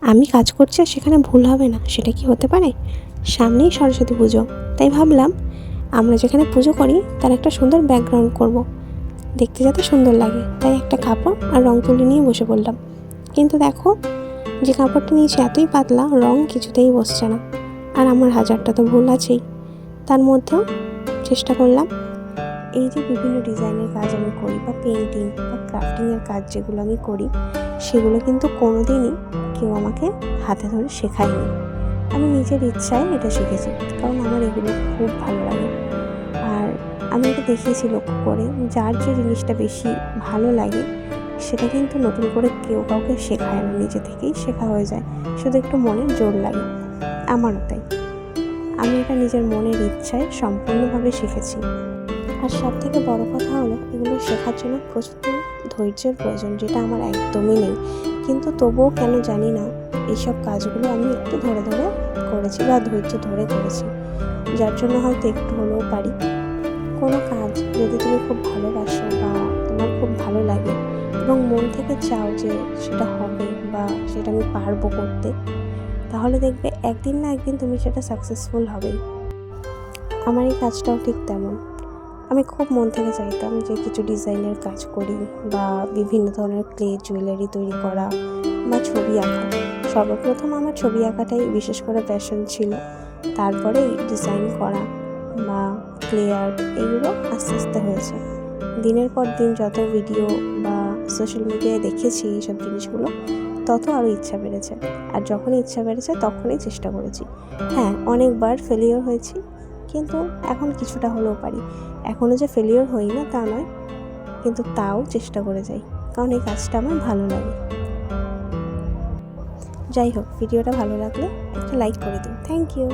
আমি কাজ করছি আর সেখানে ভুল হবে না, সেটা কি হতে পারে? সামনেই সরস্বতী পুজো, তাই ভাবলাম আমরা যেখানে পুজো করি তার একটা সুন্দর ব্যাকগ্রাউন্ড করব, দেখতে যাতে সুন্দর লাগে। তাই একটা কাপড় আর রং তুলি নিয়ে বসে পড়লাম। কিন্তু দেখো, যে কাপড়টা নিয়েছি এতই পাতলা, রং কিছুতেই বসছে না। আর আমার হাজারটা তো ভুল আছেই। তার মধ্যেও চেষ্টা করলাম। এই যে বিভিন্ন ডিজাইনের কাজ আমি করি, বা পেন্টিং বা ক্রাফটিংয়ের কাজ যেগুলো আমি করি, সেগুলো কিন্তু কোনো দিনই কেউ আমাকে হাতে ধরে শেখায়নি। আমি নিজের ইচ্ছায় এটা শিখেছি, কারণ আমার এগুলো খুব ভালো লাগে। আর আমি এটা দেখিয়েছি লক্ষ্য করে, যার যে জিনিসটা বেশি ভালো লাগে সেটা কিন্তু নতুন করে কেউ কাউকে শেখায় না, নিজে থেকেই শেখা হয়ে যায়, শুধু একটু মনের জোর লাগে। আমারও তাই, আমি এটা নিজের মনের ইচ্ছায় সম্পূর্ণভাবে শিখেছি। আর সব থেকে বড় কথা হলো, এগুলো শেখার জন্য প্রচুর ধৈর্যের প্রয়োজন, যেটা আমার একদমই নেই। কিন্তু তবুও কেন জানি না, এইসব কাজগুলো আমি একটু ধরে ধরে করেছি, বা ধৈর্য ধরে করেছি, যার জন্য হয়তো একটু হলেও পারি। কোনো কাজ যদি তুমি খুব ভালোবাসো বা তোমার খুব ভালো লাগে এবং মন থেকে চাও যে সেটা হবে বা সেটা আমি পারবো করতে, তাহলে দেখবে একদিন না একদিন তুমি সেটা সাকসেসফুল হবেই। আমার এই কাজটাও ঠিক তেমন। আমি খুব মন থেকে চাইতাম যে কিছু ডিজাইনের কাজ করি, বা বিভিন্ন ধরনের ক্লে জুয়েলারি তৈরি করা, বা ছবি আঁকা। সর্বপ্রথম আমার ছবি আঁকাটাই বিশেষ করে প্যাশন ছিল, তারপরে ডিজাইন করা বা ক্লে আর্ট, এগুলো আস্তে আস্তে হয়েছে। দিনের পর দিন যত ভিডিও বা সোশ্যাল মিডিয়ায় দেখেছি এইসব জিনিসগুলো, তত আরও ইচ্ছা বেড়েছে। আর যখনই ইচ্ছা বেড়েছে তখনই চেষ্টা করেছি। হ্যাঁ, অনেকবার ফেলিওর হয়েছি, কিন্তু এখন কিছুটা হলেও পারি। এখনও যে ফেলিওর হই না তা নয়, কিন্তু তাও চেষ্টা করে যাই, কারণ এই কাজটা আমার ভালো লাগে। যাই হোক, ভিডিওটা ভালো লাগলে একটা লাইক করে দিও। Thank you.